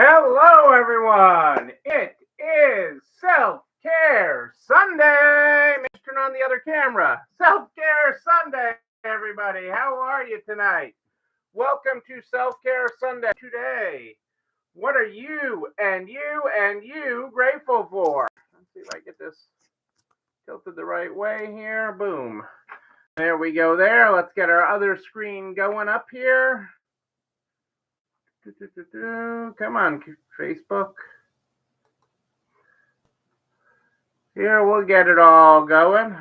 Hello, everyone. It is Self-Care Sunday. Maybe turn on the other camera. Self-Care Sunday, everybody. How are you tonight? Welcome to Self-Care Sunday today. What are you grateful for? Let's see if I get this tilted the right way here. Boom. There we go there. Let's get our other screen going up here. Come on, Facebook. Here, we'll get it all going.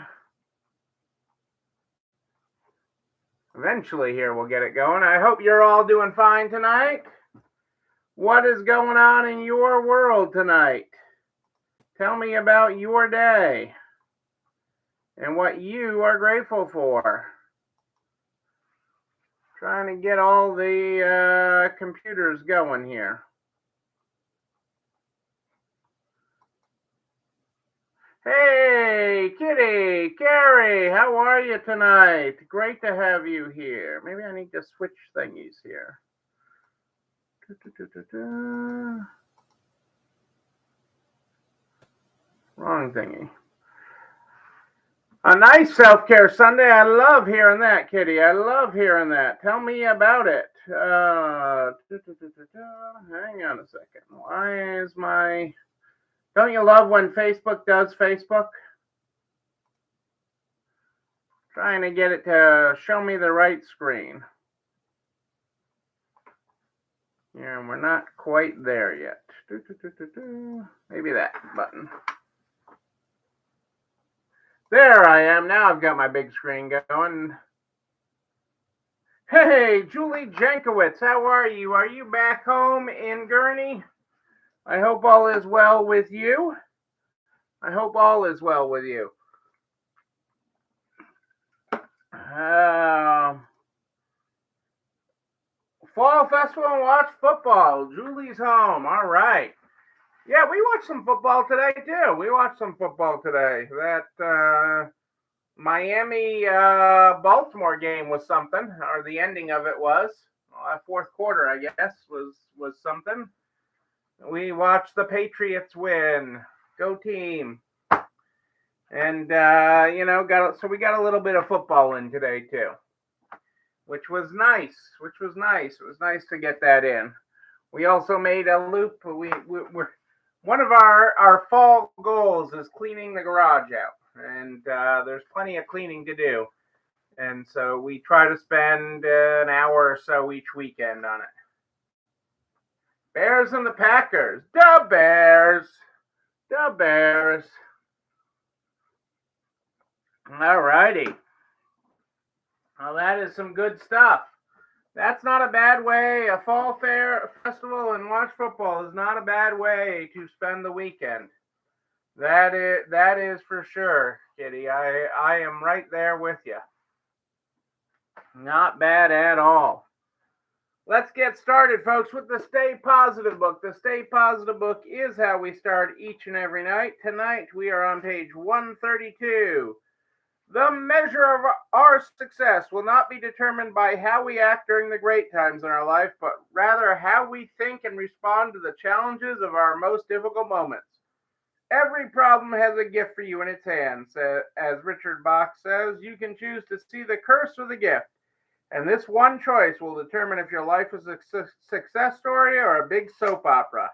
Eventually, here, we'll get it going. I hope you're all doing fine tonight. What is going on in your world tonight? Tell me about your day and what you are grateful for. Trying to get all the computers going here. Hey, Kitty, Carrie, how are you tonight? Great to have you here. Maybe I need to switch thingies here. Wrong thingy. A nice self-care Sunday. I love hearing that, Kitty. I love hearing that. Tell me about it. Hang on a second. Why is my... Don't you love when Facebook does Facebook? Trying to get it to show me the right screen. Yeah, we're not quite there yet. Maybe that button. There I am. Now I've got my big screen going. Hey, Julie Jankowitz, how are you? Are you back home in Gurney? I hope all is well with you. I hope all is well with you. Fall Festival and watch football. Julie's home. All right. Yeah, we watched some football today, too. That Miami-Baltimore game was something, or the ending of it was. Fourth quarter, I guess, was something. We watched the Patriots win. Go team. And, so we got a little bit of football in today, too. Which was nice. It was nice to get that in. We also made a loop. We're one of our fall goals is cleaning the garage out. And there's plenty of cleaning to do. And so we try to spend an hour or so each weekend on it. Bears and the Packers. The Bears. All righty. Well, that is some good stuff. That's not a bad way. A fall festival and watch football is not a bad way to spend the weekend. That is for sure, Kitty. I am right there with you. Not bad at all. Let's get started, folks, with the Stay Positive book. The Stay Positive book is how we start each and every night. Tonight, we are on page 132. The measure of our success will not be determined by how we act during the great times in our life, but rather how we think and respond to the challenges of our most difficult moments. Every problem has a gift for you in its hands. As Richard Bach says, you can choose to see the curse or the gift. And this one choice will determine if your life is a success story or a big soap opera.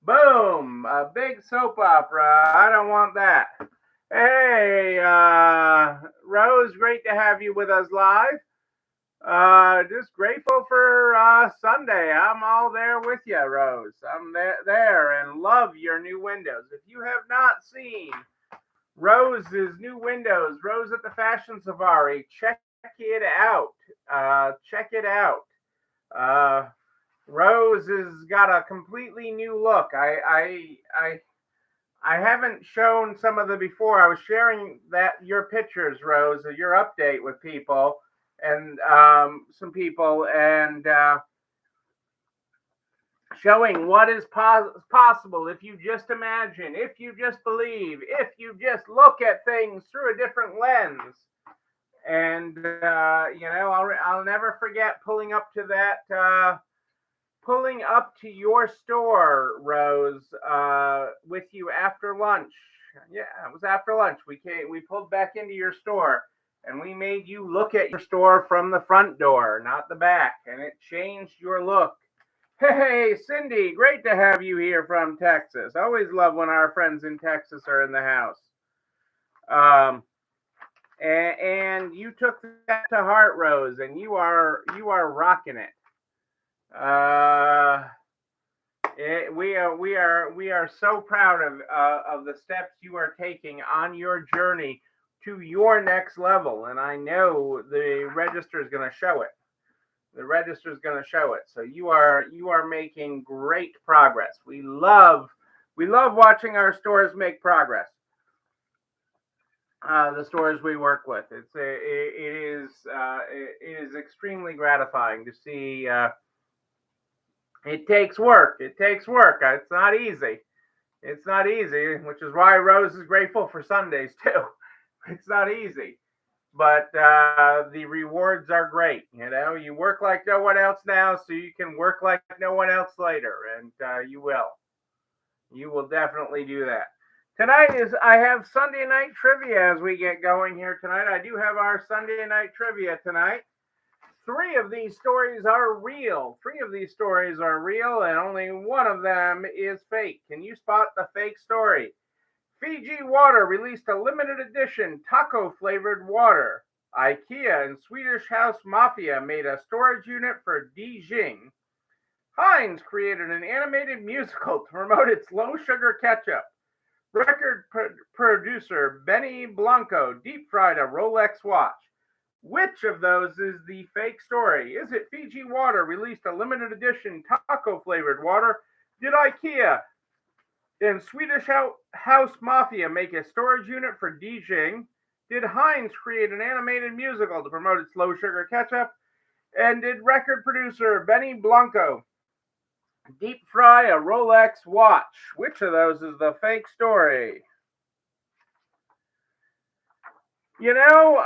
Boom! A big soap opera. I don't want that. Hey, Rose, great to have you with us live. Just grateful for Sunday. I'm all there with you, Rose. I'm there and love your new windows. If you have not seen Rose's new windows, Rose at the Fashion Safari, check it out. Rose has got a completely new look. I haven't shown some of the before. I was sharing your pictures, Rose, of your update with people and some people, and showing what is possible if you just imagine, if you just believe, if you just look at things through a different lens. And I'll never forget pulling up to pulling up to your store, Rose, with you after lunch. Yeah, it was after lunch. We pulled back into your store and we made you look at your store from the front door, not the back, and it changed your look. Hey, Cindy, great to have you here from Texas. Always love when our friends in Texas are in the house. And you took that to heart, Rose, and you are rocking it. We are so proud of the steps you are taking on your journey to your next level, and I know the register is going to show it. The register is going to show it. So you are making great progress. We love watching our stores make progress. The stores we work with, it is extremely gratifying to see. It takes work. It takes work. It's not easy. It's not easy, which is why Rose is grateful for Sundays too. It's not easy, but the rewards are great. You know, you work like no one else now, so you can work like no one else later, and you will. You will definitely do that. Tonight I have Sunday night trivia as we get going here tonight. I do have our Sunday night trivia tonight. 3 of these stories are real. 3 of these stories are real, and only one of them is fake. Can you spot the fake story? Fiji Water released a limited edition taco-flavored water. IKEA and Swedish House Mafia made a storage unit for Dijing. Heinz created an animated musical to promote its low-sugar ketchup. Record producer Benny Blanco deep-fried a Rolex watch. Which of those is the fake story? Is it Fiji Water released a limited edition taco-flavored water? Did IKEA and Swedish House Mafia make a storage unit for Dijing? Did Heinz create an animated musical to promote its low-sugar ketchup? And did record producer Benny Blanco deep fry a Rolex watch? Which of those is the fake story? You know,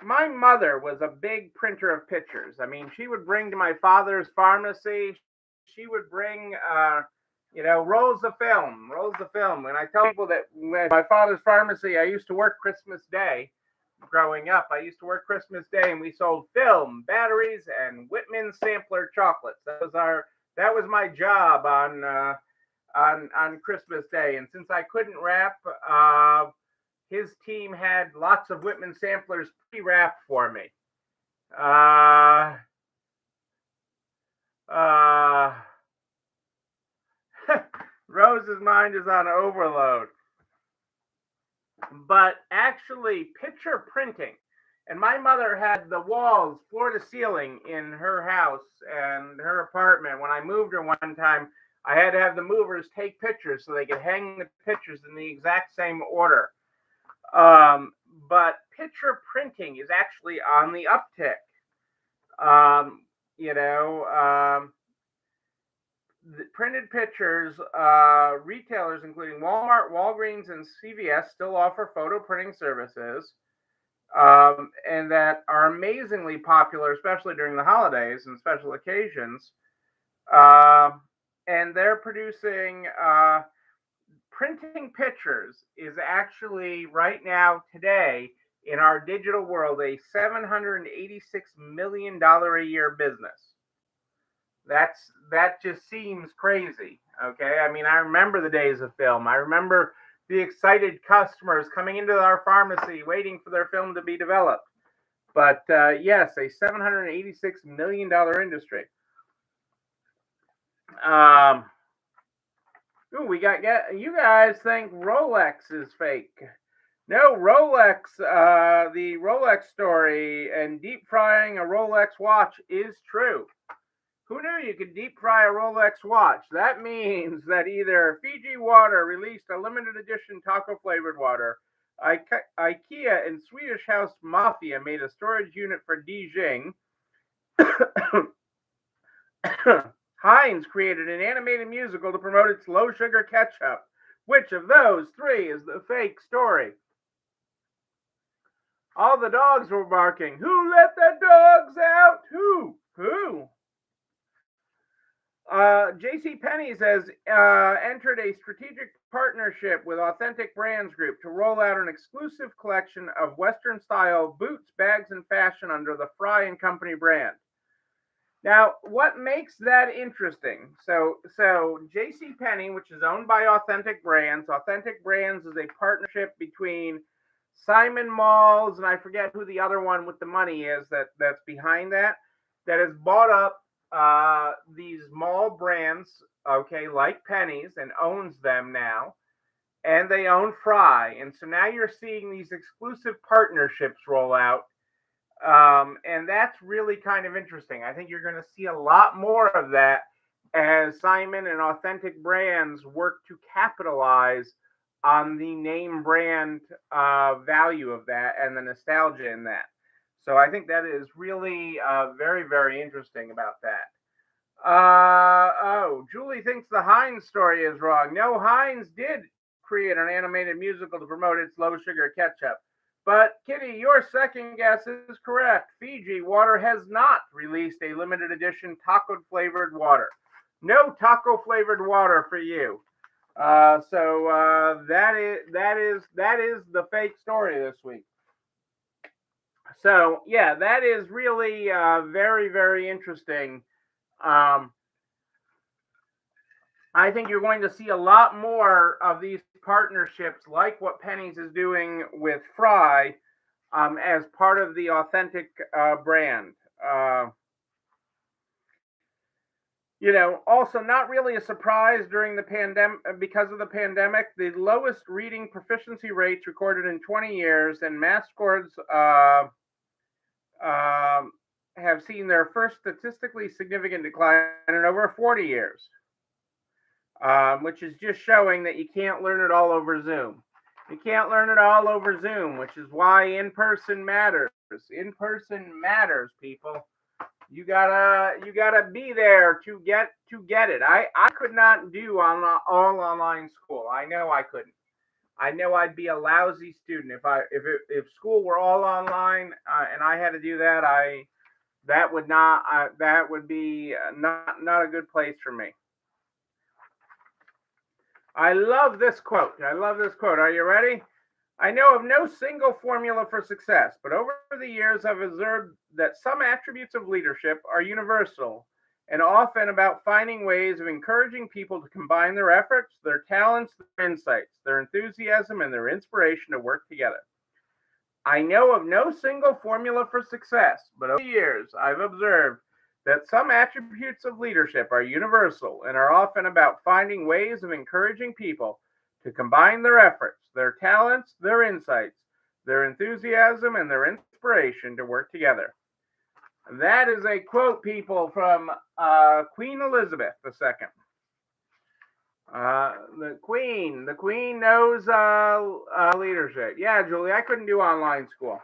my mother was a big printer of pictures. I mean, she would bring to my father's pharmacy, she would bring, rolls of film. And I tell people that when my father's pharmacy, I used to work Christmas Day. Growing up, I used to work Christmas Day, and we sold film, batteries, and Whitman sampler chocolates. That was my job on Christmas Day. And since I couldn't wrap, his team had lots of Whitman samplers pre-wrapped for me. Rose's mind is on overload. But actually, picture printing. And my mother had the walls floor to ceiling in her house and her apartment. When I moved her one time, I had to have the movers take pictures so they could hang the pictures in the exact same order. But picture printing is actually on the uptick. The printed pictures, retailers including Walmart, Walgreens, and CVS still offer photo printing services, and that are amazingly popular, especially during the holidays and special occasions. And they're producing printing pictures is actually right now today in our digital world a $786 million a year business. That just seems crazy. Okay, I mean, I remember the days of film. I remember the excited customers coming into our pharmacy waiting for their film to be developed. But yes, a $786 million industry. We got you guys think Rolex is fake. No, Rolex, the Rolex story and deep frying a Rolex watch is true. Who knew you could deep fry a Rolex watch? That means that either Fiji Water released a limited edition taco flavored water, IKEA and Swedish House Mafia made a storage unit for Dijing, Heinz created an animated musical to promote its low sugar ketchup. Which of those 3 is the fake story? All the dogs were barking. Who let the dogs out? Who? J.C. Penney's has entered a strategic partnership with Authentic Brands Group to roll out an exclusive collection of Western-style boots, bags, and fashion under the Fry and Company brand. Now, what makes that interesting? So J.C. Penney, which is owned by Authentic Brands is a partnership between Simon Malls, and I forget who the other one with the money is that's behind that has bought up these mall brands, okay, like Penny's, and owns them now, and they own Fry, and so now you're seeing these exclusive partnerships roll out, and that's really kind of interesting. I think you're going to see a lot more of that as Simon and Authentic Brands work to capitalize on the name brand value of that and the nostalgia in that. So I think that is really very, very interesting about that. Julie thinks the Heinz story is wrong. No, Heinz did create an animated musical to promote its low sugar ketchup. But Kitty, your second guess is correct. Fiji Water has not released a limited edition taco flavored water. No taco flavored water for you. So that is the fake story this week. So yeah, that is really very, very interesting. I think you're going to see a lot more of these partnerships, like what Penny's is doing with Fry, as part of the Authentic brand. Also not really a surprise during the pandemic, because of the pandemic, the lowest reading proficiency rates recorded in 20 years, and math scores have seen their first statistically significant decline in over 40 years, which is just showing that you can't learn it all over Zoom. You can't learn it all over Zoom, which is why in-person matters. In-person matters, people. You gotta be there to get it. I could not do all online school. I know I couldn't. I know I'd be a lousy student if school were all online and I had to do that. That would be not a good place for me. I love this quote. Are you ready? I know of no single formula for success, but over the years I've observed that some attributes of leadership are universal and often about finding ways of encouraging people to combine their efforts, their talents, their insights, their enthusiasm, and their inspiration to work together. I know of no single formula for success, but over the years I've observed that some attributes of leadership are universal and are often about finding ways of encouraging people to combine their efforts, their talents, their insights, their enthusiasm, and their inspiration to work together. That is a quote, people, from Queen Elizabeth II. The Queen knows leadership. Yeah, Julie, I couldn't do online school.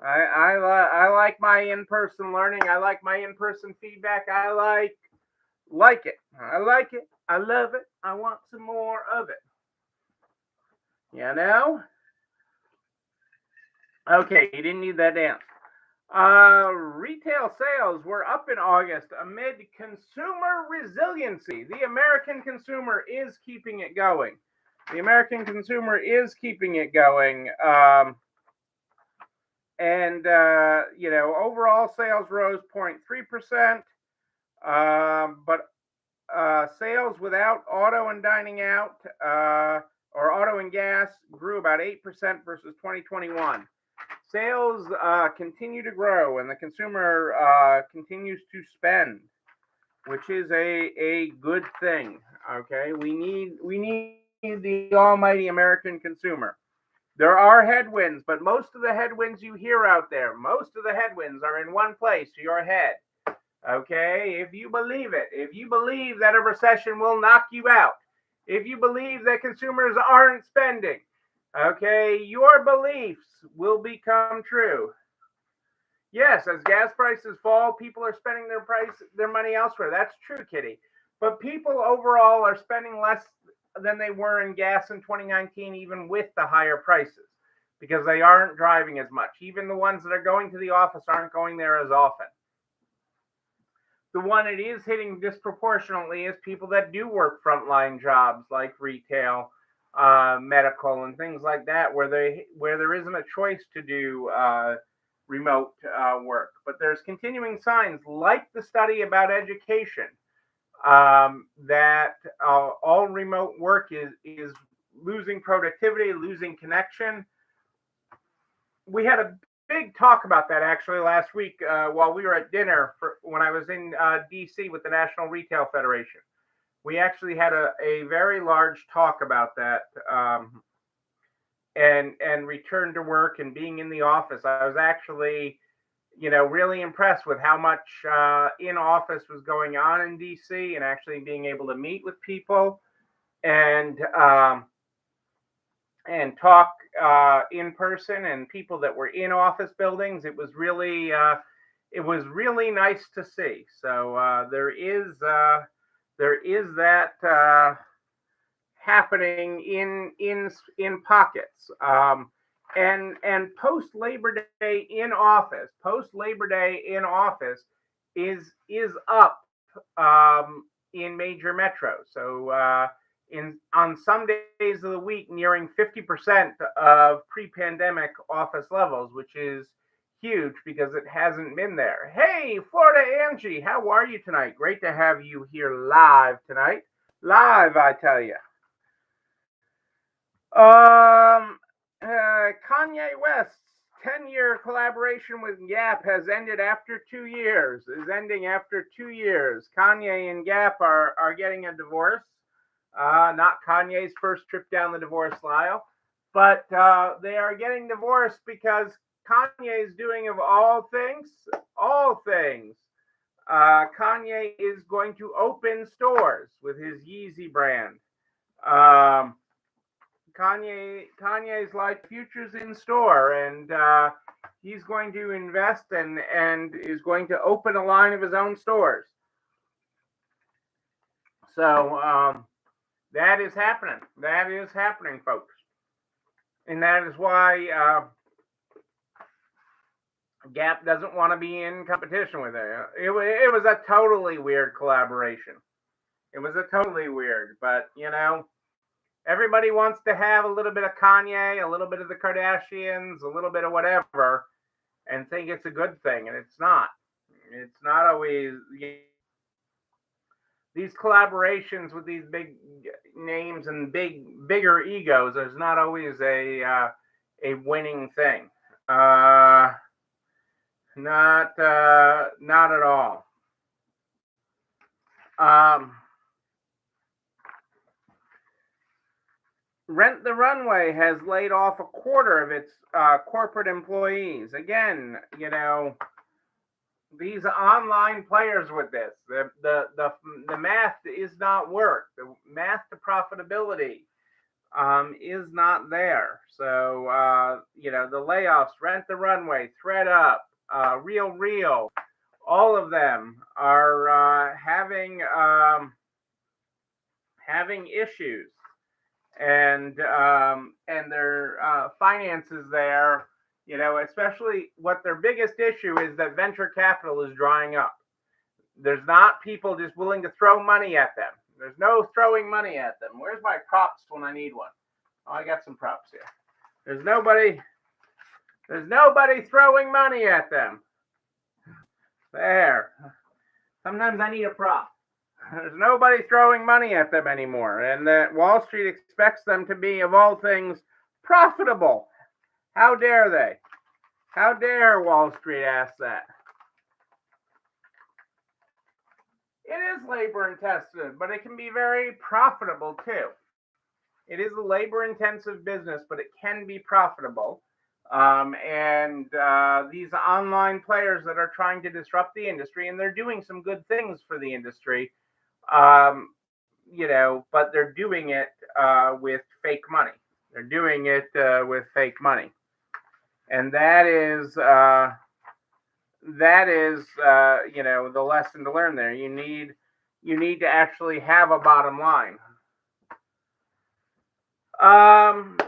I like my in-person learning. I like my in-person feedback. I like it. I like it. I love it. I want some more of it. Okay, you didn't need that dance. Retail sales were up in August amid consumer resiliency. The American consumer is keeping it going. Overall sales rose 0.3%, but sales without auto and dining out or auto and gas grew about 8% versus 2021. Sales continue to grow, and the consumer continues to spend, which is a good thing. Okay, we need the almighty American consumer. There are headwinds, but most of the headwinds you hear out there, most of the headwinds are in one place, your head. Okay, if you believe it, if you believe that a recession will knock you out, if you believe that consumers aren't spending, okay, your beliefs will become true. Yes, as gas prices fall, people are spending their money elsewhere. That's true, Kitty. But people overall are spending less than they were in gas in 2019, even with the higher prices, because they aren't driving as much. Even the ones that are going to the office aren't going there as often. The one it is hitting disproportionately is people that do work frontline jobs like retail, medical, and things like that, where there isn't a choice to do remote work. But there's continuing signs, like the study about education, that all remote work is losing productivity, losing connection. We had a big talk about that actually last week while we were at dinner when I was in DC with the National Retail Federation. We actually had a very large talk about that, and return to work and being in the office. I was actually, really impressed with how much in office was going on in DC, and actually being able to meet with people and talk in person, and people that were in office buildings. It was really nice to see. So there is that happening in pockets. And post Labor Day in office is up in major metros. So on some days of the week, nearing 50% of pre-pandemic office levels, which is huge because it hasn't been there. Hey, Florida Angie, how are you tonight? Great to have you here live tonight. Live, I tell you. Kanye West's 10-year collaboration with Gap has ended after 2 years. Kanye and Gap are getting a divorce. Not Kanye's first trip down the divorce aisle, but they are getting divorced because Kanye is doing, of all things, Kanye is going to open stores with his Yeezy brand. Kanye's like futures in store, and he's going to invest and is going to open a line of his own stores. So that is happening. That is happening, folks. And that is why Gap doesn't want to be in competition with it. It was a totally weird collaboration. But everybody wants to have a little bit of Kanye, a little bit of the Kardashians, a little bit of whatever, and think it's a good thing, and it's not. It's not always. These collaborations with these big names and bigger egos is not always a winning thing. Not at all. Rent the Runway has laid off a quarter of its corporate employees. Again, these online players with this, the math is not work. The math to profitability is not there. So the layoffs, Rent the Runway, ThredUp, RealReal, all of them are having issues, and their finances there. Especially what their biggest issue is, that venture capital is drying up. There's not people just willing to throw money at them. There's no throwing money at them. Where's my props when I need one? Oh, I got some props here. There's nobody throwing money at them. There. Sometimes I need a prop. There's nobody throwing money at them anymore. And that Wall Street expects them to be, of all things, profitable. How dare they? How dare Wall Street ask that? It is labor intensive, but it can be very profitable too. It is a labor intensive business, but it can be profitable. And these online players that are trying to disrupt the industry, and they're doing some good things for the industry, but they're doing it with fake money. And that is the lesson to learn there. You need to actually have a bottom line.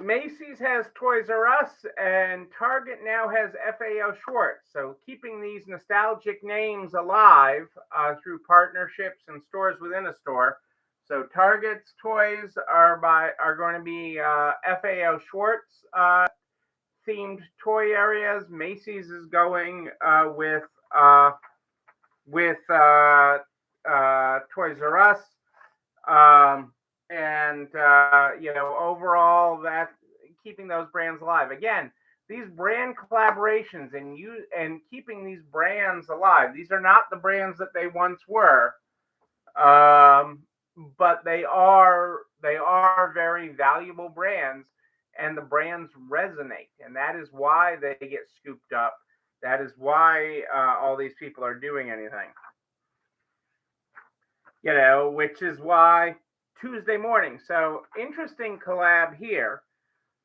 Macy's has Toys R Us, and Target now has FAO Schwarz. So keeping these nostalgic names alive through partnerships and stores within a store. So Target's toys are going to be FAO Schwarz themed toy areas. Macy's is going with Toys R Us. And overall, that keeping those brands alive. Again, these brand collaborations and keeping these brands alive. These are not the brands that they once were, but they are very valuable brands, and the brands resonate, and that is why they get scooped up. That is why all these people are doing anything. Which is why Tuesday morning. So interesting collab here.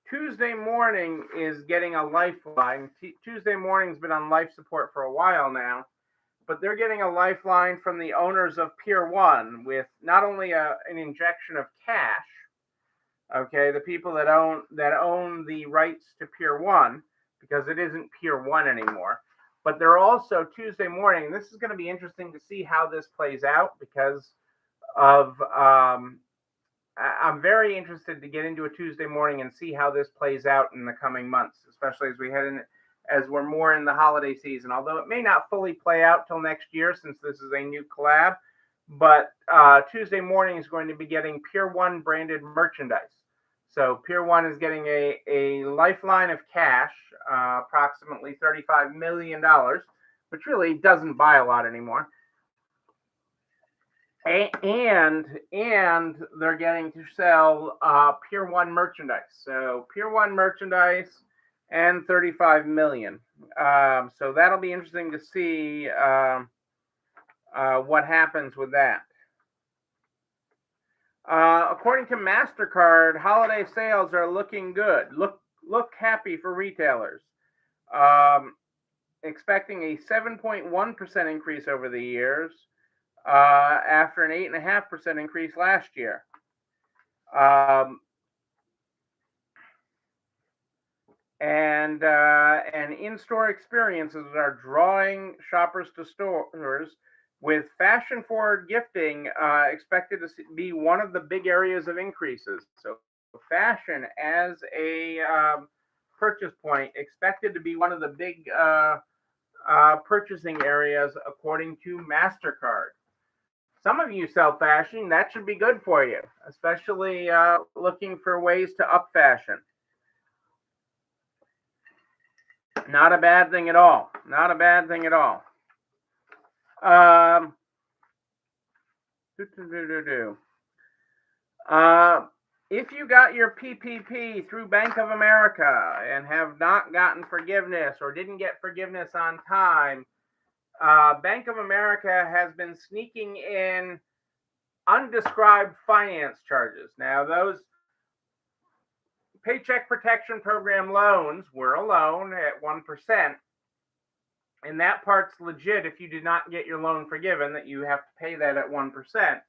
Tuesday morning is getting a lifeline. Tuesday morning's been on life support for a while now, but they're getting a lifeline from the owners of Pier 1 with not only an injection of cash, okay, the people that own the rights to Pier 1, because it isn't Pier 1 anymore, but they're also Tuesday morning. This is going to be interesting to see how this plays out because of I'm very interested to get into a Tuesday morning and see how this plays out in the coming months, especially as we're more in the holiday season. Although it may not fully play out till next year since this is a new collab, but Tuesday morning is going to be getting Pier 1 branded merchandise. So Pier 1 is getting a lifeline of cash, approximately $35 million, which really doesn't buy a lot anymore. And they're getting to sell Pier 1 merchandise. So Pier 1 merchandise and $35 million. So that'll be interesting to see what happens with that. According to MasterCard, holiday sales are looking good. Look happy for retailers. Expecting a 7.1% increase over the years. After an 8.5% increase last year. And in-store experiences are drawing shoppers to stores, with fashion-forward gifting expected to be one of the big areas of increases. So fashion as a purchase point expected to be one of the big purchasing areas according to MasterCard. Some of you sell fashion. That should be good for you, especially looking for ways to up fashion. Not a bad thing at all. Not a bad thing at all. If you got your PPP through Bank of America and have not gotten forgiveness or didn't get forgiveness on time, Bank of America has been sneaking in undescribed finance charges. Now, those Paycheck Protection Program loans were a loan at 1%. And that part's legit if you did not get your loan forgiven, that you have to pay that at 1%.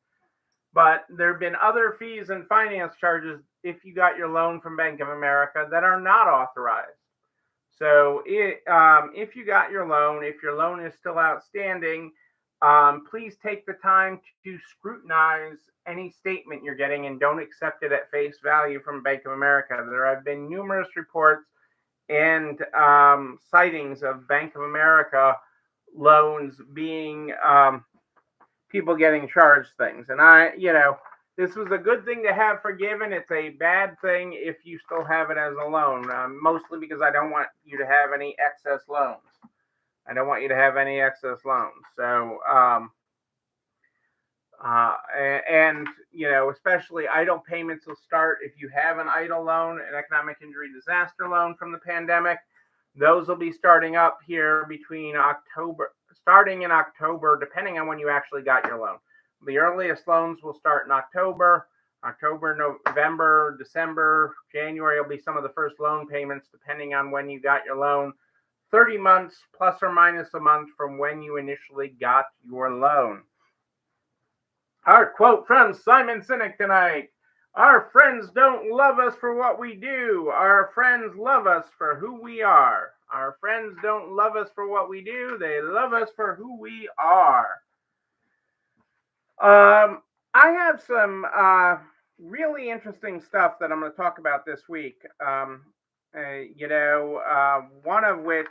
But there have been other fees and finance charges if you got your loan from Bank of America that are not authorized. So if you got your loan, if your loan is still outstanding, please take the time to scrutinize any statement you're getting and don't accept it at face value from Bank of America. There have been numerous reports and sightings of Bank of America loans being people getting charged things. And this was a good thing to have forgiven. It's a bad thing if you still have it as a loan, mostly because I don't want you to have any excess loans. I don't want you to have any excess loans. So, especially idle payments will start if you have an idle loan, an economic injury disaster loan from the pandemic. Those will be starting up here starting in October, depending on when you actually got your loan. The earliest loans will start in October, November, December, January will be some of the first loan payments, depending on when you got your loan. 30 months plus or minus a month from when you initially got your loan. Our quote from Simon Sinek tonight: Our friends don't love us for what we do. Our friends love us for who we are. Our friends don't love us for what we do. They love us for who we are. I have some really interesting stuff that I'm going to talk about this week. One of which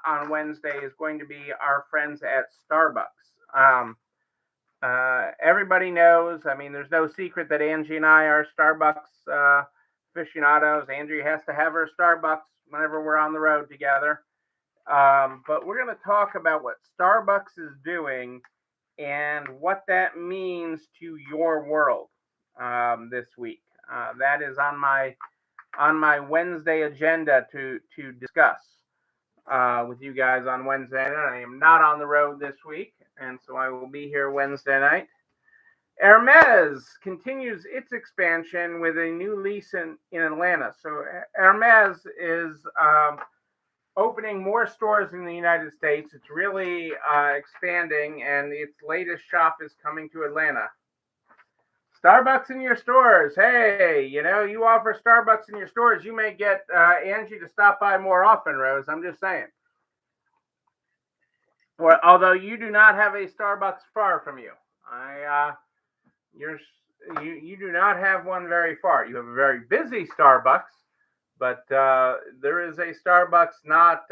on Wednesday is going to be our friends at Starbucks. Everybody knows, I mean, there's no secret that Angie and I are Starbucks aficionados. Angie has to have her Starbucks whenever we're on the road together. But we're going to talk about what Starbucks is doing and what that means to your world this week. That is on my Wednesday agenda to discuss with you guys on Wednesday night. I am not on the road this week, and so I will be here Wednesday night. Hermes continues its expansion with a new lease in Atlanta. So Hermes is opening more stores in the United States. It's really expanding, and its latest shop is coming to Atlanta. Starbucks in your stores. Hey, you offer Starbucks in your stores. You may get Angie to stop by more often, Rose. I'm just saying. Well, although you do not have a Starbucks far from you, you do not have one very far. You have a very busy Starbucks, but there is a Starbucks not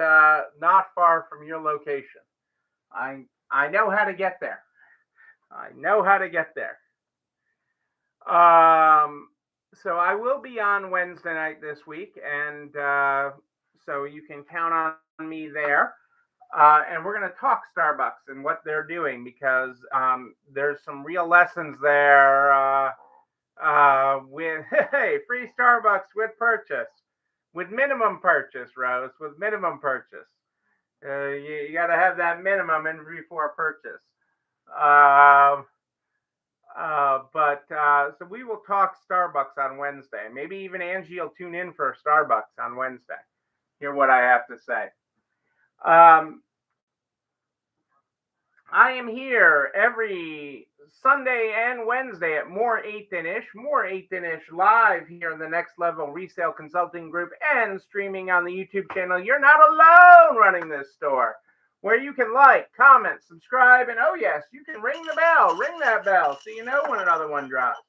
far from your location. I know how to get there. I know how to get there. So I will be on Wednesday night this week, and so you can count on me there. And we're going to talk Starbucks and what they're doing, because there's some real lessons there with free Starbucks with minimum purchase, Rose, with minimum purchase. You got to have that minimum in before purchase. So we will talk Starbucks on Wednesday. Maybe even Angie will tune in for Starbucks on Wednesday. Hear what I have to say. I am here every Sunday and Wednesday at More 8th Inch live here in the Next Level Resale Consulting Group and streaming on the YouTube channel. You're not alone running this store, where you can like, comment, subscribe, and oh yes, you can ring that bell so you know when another one drops.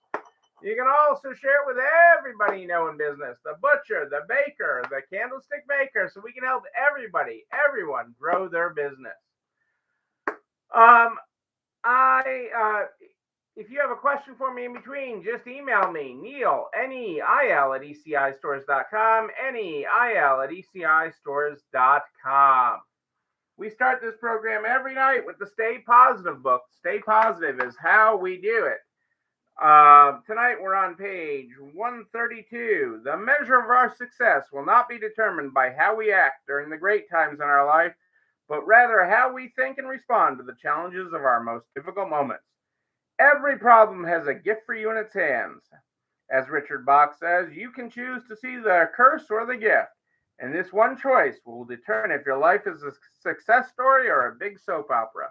You can also share it with everybody you know in business, the butcher, the baker, the candlestick maker, so we can help everyone grow their business. If you have a question for me in between, just email me, Neil, Neil at ECIstores.com, Neil at ECIstores.com. We start this program every night with the Stay Positive book. Stay Positive is how we do it. Tonight we're on page 132. The measure of our success will not be determined by how we act during the great times in our life, but rather how we think and respond to the challenges of our most difficult moments. Every problem has a gift for you in its hands. As Richard Bach says, you can choose to see the curse or the gift, and this one choice will determine if your life is a success story or a big soap opera.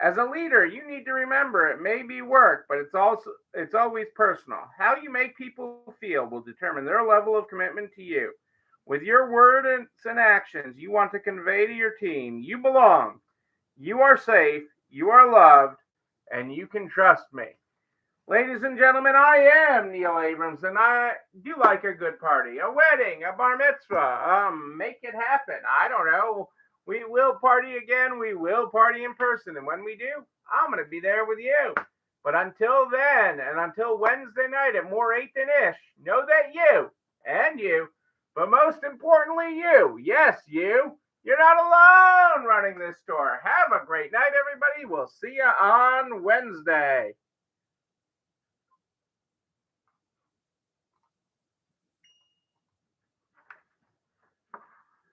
As a leader, you need to remember it may be work, but it's always personal. How you make people feel will determine their level of commitment to you. With your words and actions, you want to convey to your team, you belong, you are safe, you are loved, and you can trust me. Ladies and gentlemen, I am Neil Abrams, and I do like a good party, a wedding, a bar mitzvah. Make it happen. I don't know. We will party again. We will party in person, and when we do, I'm going to be there with you. But until then, and until Wednesday night at More 8th Inch, know that you, but most importantly, yes, you're not alone running this store. Have a great night, everybody. We'll see you on Wednesday.